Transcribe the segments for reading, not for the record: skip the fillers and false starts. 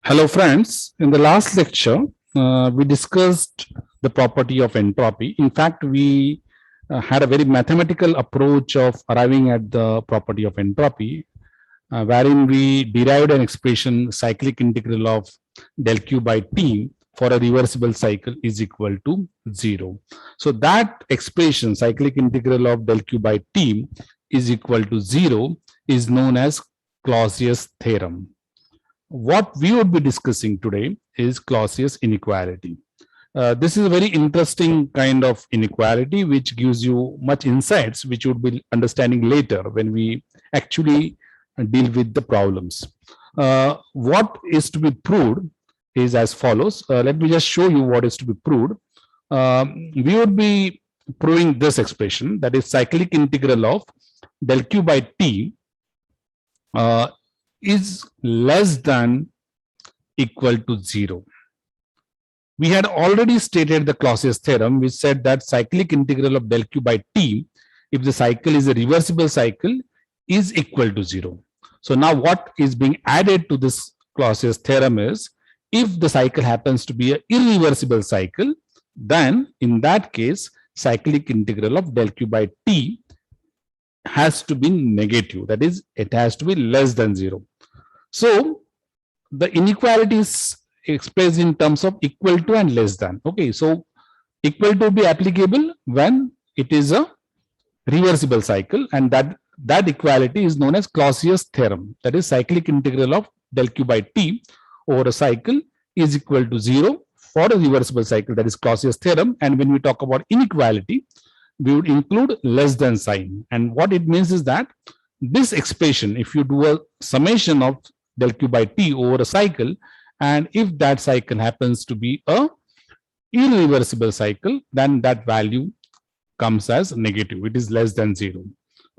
Hello friends, in the last lecture, we discussed the property of entropy. In fact, we had a very mathematical approach of arriving at the property of entropy, wherein we derived an expression cyclic integral of del Q by T for a reversible cycle is equal to 0. So that expression cyclic integral of del Q by T is equal to 0 is known as Clausius theorem. What we would be discussing today is Clausius inequality. This is a very interesting kind of inequality which gives you much insights which you would be understanding later when we actually deal with the problems. What is to be proved is as follows. Let me just show you what is to be proved. We would be proving this expression, that is cyclic integral of del Q by T is less than equal to 0. We had already stated the Clausius theorem, which said that cyclic integral of del Q by T, if the cycle is a reversible cycle, is equal to 0. So now what is being added to this Clausius theorem is, if the cycle happens to be an irreversible cycle, then in that case, cyclic integral of del Q by T has to be negative. That is, it has to be less than 0. So the inequality is expressed in terms of equal to and less than. Okay, so equal to be applicable when it is a reversible cycle, and that equality is known as Clausius theorem. That is, cyclic integral of del Q by T over a cycle is equal to 0 for a reversible cycle. That is Clausius theorem. And when we talk about inequality, we would include less than sign. And what it means is that this expression, if you do a summation of del Q by T over a cycle, and if that cycle happens to be a irreversible cycle, then that value comes as negative. It is less than 0.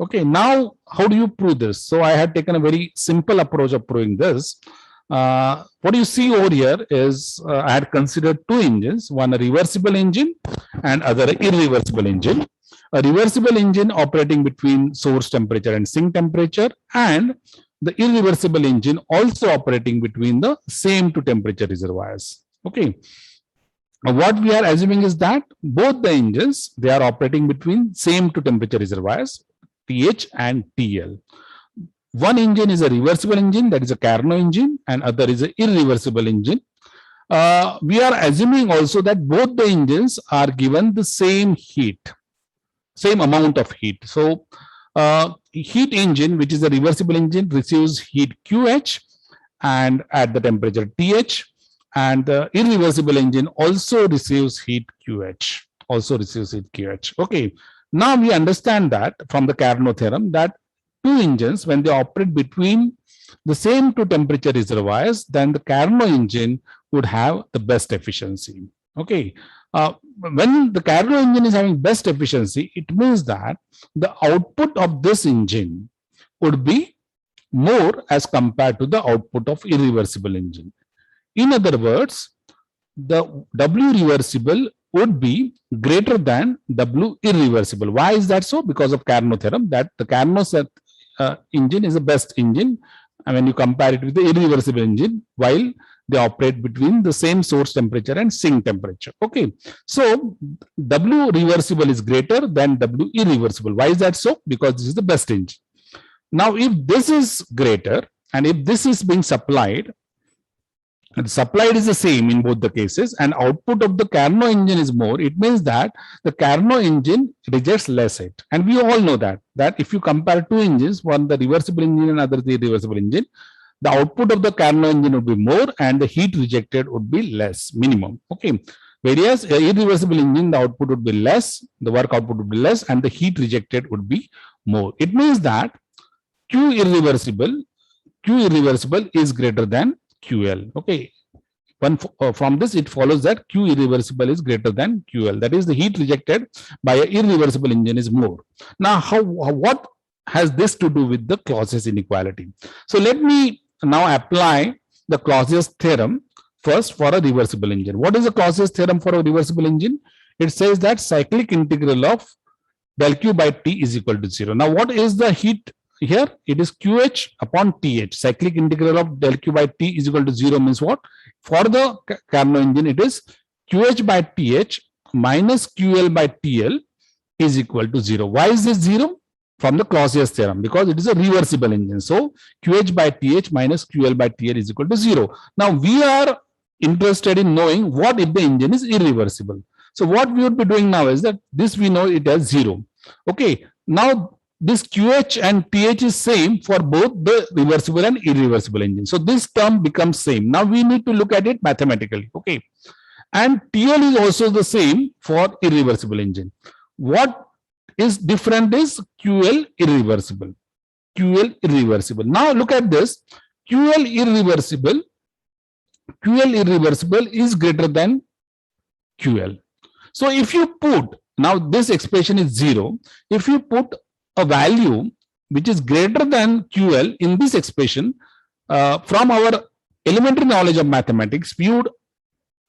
Okay, now how do you prove this? So I had taken a very simple approach of proving this. What you see over here is I had considered two engines, one a reversible engine and other irreversible engine. A reversible engine operating between source temperature and sink temperature, and the irreversible engine also operating between the same two temperature reservoirs. Okay. What we are assuming is that both the engines, they are operating between same two temperature reservoirs, TH and TL. One engine is a reversible engine, that is a Carnot engine, and other is an irreversible engine. We are assuming also that both the engines are given the same heat, same amount of heat. So heat engine, which is a reversible engine, receives heat QH and at the temperature TH, and the irreversible engine also receives heat QH, Okay, now we understand that from the Carnot theorem that two engines, when they operate between the same two temperature reservoirs, then the Carnot engine would have the best efficiency. Okay. When the Carnot engine is having best efficiency, it means that the output of this engine would be more as compared to the output of irreversible engine. In other words, the W reversible would be greater than W irreversible. Why is that so? Because of Carnot theorem, that the Carnot engine is the best engine when you compare it with the irreversible engine, while they operate between the same source temperature and sink temperature. Okay, so W reversible is greater than W irreversible. Why is that so? Because this is the best engine. Now, if this is greater and if this is being supplied, and supplied is the same in both the cases, and output of the Carnot engine is more, it means that the Carnot engine rejects less heat. And we all know that if you compare two engines, one the reversible engine and other the irreversible engine, the output of the Carnot engine would be more and the heat rejected would be less, minimum. Okay. Whereas irreversible engine, the output would be less, the work output would be less, and the heat rejected would be more. It means that Q irreversible is greater than QL. Okay. From this, it follows that Q irreversible is greater than QL. That is, the heat rejected by an irreversible engine is more. Now, what has this to do with the Clausius inequality? So let me now apply the Clausius theorem first for a reversible engine. What is the Clausius theorem for a reversible engine? It says that cyclic integral of del Q by T is equal to 0. Now, what is the heat here it is QH upon TH. Cyclic integral of del Q by T is equal to 0 means what? For the Carnot engine, it is QH by TH minus QL by TL is equal to 0. Why is this 0? From the Clausius theorem, because it is a reversible engine. So QH by TH minus QL by TL is equal to 0. Now we are interested in knowing what if the engine is irreversible. So what we would be doing now is that this we know it as 0. Okay. Now this QH and TH is same for both the reversible and irreversible engine. So this term becomes same. Now we need to look at it mathematically. Okay. And TL is also the same for irreversible engine. What is different is QL irreversible. QL irreversible. Now look at this. QL irreversible is greater than QL. So if you put, now this expression is 0. If you put a value which is greater than QL in this expression, from our elementary knowledge of mathematics, we would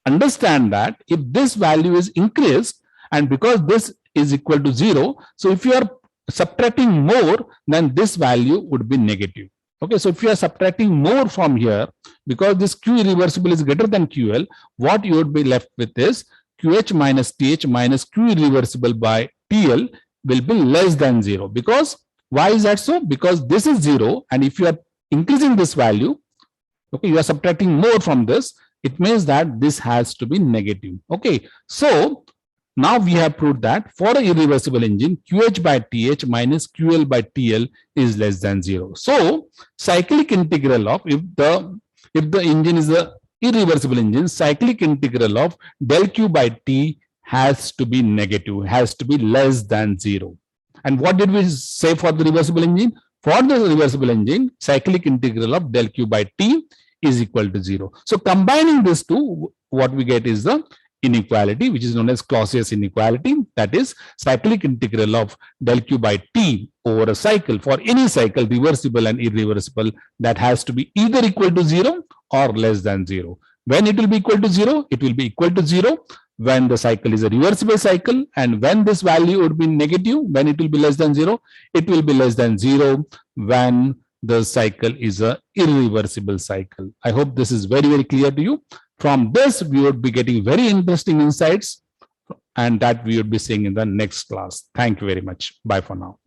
understand that if this value is increased, and because this is equal to 0, so if you are subtracting more, then this value would be negative. Okay, so if you are subtracting more from here, because this Q irreversible is greater than QL, what you would be left with is QH minus TH minus Q irreversible by TL will be less than 0. Because why is that so? Because this is 0, and if you are increasing this value, okay, you are subtracting more from this, it means that this has to be negative. Okay, so now we have proved that for an irreversible engine, QH by TH minus QL by TL is less than 0. So cyclic integral of, if the engine is a irreversible engine, cyclic integral of del Q by T has to be negative, has to be less than 0. And what did we say for the reversible engine? For the reversible engine, cyclic integral of del Q by T is equal to 0. So combining these two, what we get is the inequality, which is known as Clausius inequality. That is cyclic integral of del Q by T over a cycle, for any cycle, reversible and irreversible, that has to be either equal to 0 or less than 0. When it will be equal to 0? It will be equal to 0 when the cycle is a reversible cycle, and when this value would be negative, when it will be less than 0, it will be less than 0 when the cycle is a irreversible cycle. I hope this is very, very clear to you. From this, we would be getting very interesting insights, and that we would be seeing in the next class. Thank you very much. Bye for now.